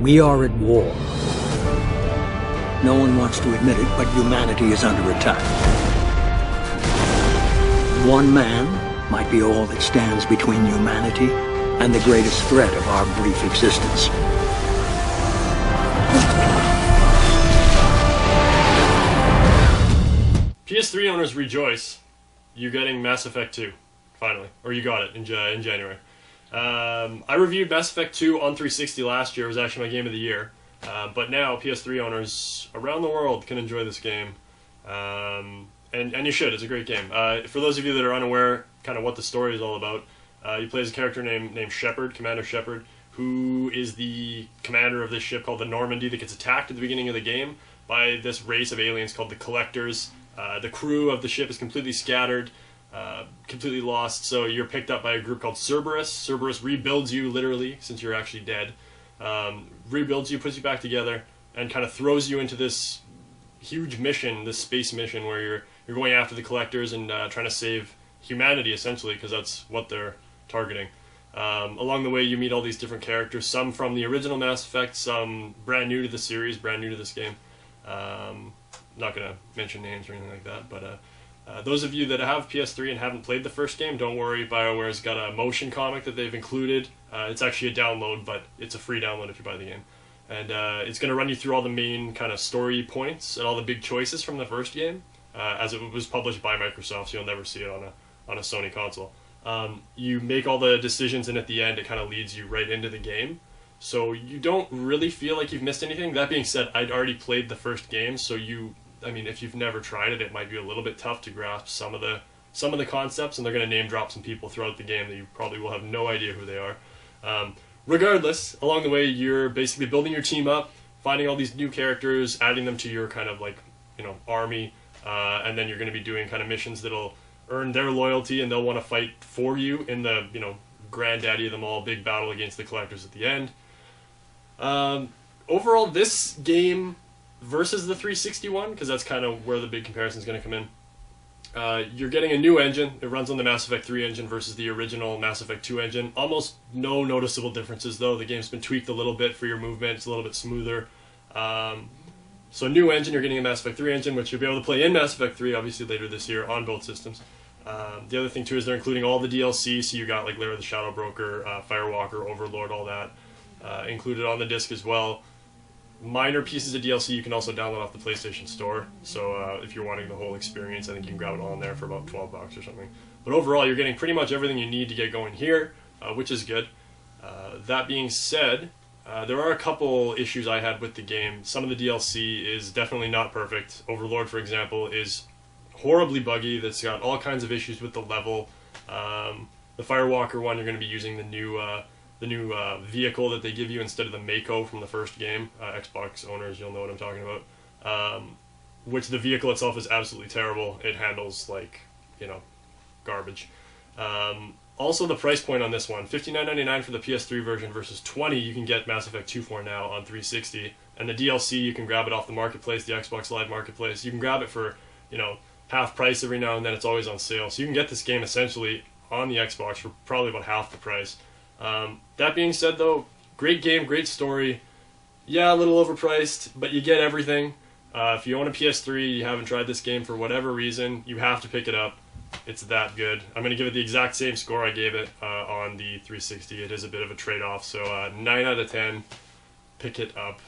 We are at war. No one wants to admit it, but humanity is under attack. One man might be all that stands between humanity and the greatest threat of our brief existence. PS3 owners rejoice. You're getting Mass Effect 2, finally. Or you got it in January. I reviewed Mass Effect 2 on 360 last year. It was actually my game of the year. But now PS3 owners around the world can enjoy this game. And you should. It's a great game. For those of you that are unaware kind of what the story is all about, you play as a character named Shepard, Commander Shepard, who is the commander of this ship called the Normandy that gets attacked at the beginning of the game by this race of aliens called the Collectors. The crew of the ship is completely scattered, completely lost, so you're picked up by a group called Cerberus. Cerberus rebuilds you, literally, since you're actually dead. Rebuilds you, puts you back together, and kind of throws you into this huge mission, this space mission, where you're going after the Collectors and trying to save humanity, essentially, because that's what they're targeting. Along the way, you meet all these different characters, some from the original Mass Effect, some brand new to the series, brand new to this game. Not going to mention names or anything like that, but those of you that have PS3 and haven't played the first game, don't worry. BioWare's got a motion comic that they've included. It's actually a download, but it's a free download if you buy the game. And it's going to run you through all the main kind of story points and all the big choices from the first game, as it was published by Microsoft, so you'll never see it on a Sony console. You make all the decisions, and at the end it kind of leads you right into the game. So you don't really feel like you've missed anything. That being said, I'd already played the first game, so if you've never tried it, it might be a little bit tough to grasp some of the concepts, and they're going to name drop some people throughout the game that you probably will have no idea who they are. Regardless, along the way, you're basically building your team up, finding all these new characters, adding them to your kind of army, and then you're going to be doing kind of missions that'll earn their loyalty, and they'll want to fight for you in the granddaddy of them all big battle against the Collectors at the end. Overall, this game versus the 360 one, because that's kind of where the big comparison is going to come in. You're getting a new engine. It runs on the Mass Effect 3 engine versus the original Mass Effect 2 engine. Almost no noticeable differences, though. The game's been tweaked a little bit for your movement. It's a little bit smoother. So new engine, you're getting a Mass Effect 3 engine, which you'll be able to play in Mass Effect 3, obviously, later this year on both systems. The other thing, too, is they're including all the DLC, so you got like Lair of the Shadow Broker, Firewalker, Overlord, all that included on the disc as well. Minor pieces of DLC you can also download off the PlayStation Store, so if you're wanting the whole experience, I think you can grab it all in there for about $12 or something. But overall, you're getting pretty much everything you need to get going here, which is good. That being said, there are a couple issues I had with the game. Some of the DLC is definitely not perfect. Overlord, for example, is horribly buggy. That's got all kinds of issues with the level. The Firewalker one, you're going to be using the new vehicle that they give you instead of the Mako from the first game. Xbox owners, you'll know what I'm talking about. Which the vehicle itself is absolutely terrible. It handles like, garbage. Also, the price point on this one, $59.99 for the PS3 version versus $20 you can get Mass Effect 2 for now on 360. And the DLC, you can grab it off the marketplace, the Xbox Live Marketplace. You can grab it for, half price every now and then. It's always on sale. So you can get this game essentially on the Xbox for probably about half the price. That being said, though, great game, great story. Yeah, a little overpriced, but you get everything. If you own a PS3, you haven't tried this game for whatever reason, you have to pick it up. It's that good. I'm going to give it the exact same score I gave it on the 360. It is a bit of a trade-off, so 9 out of 10. Pick it up.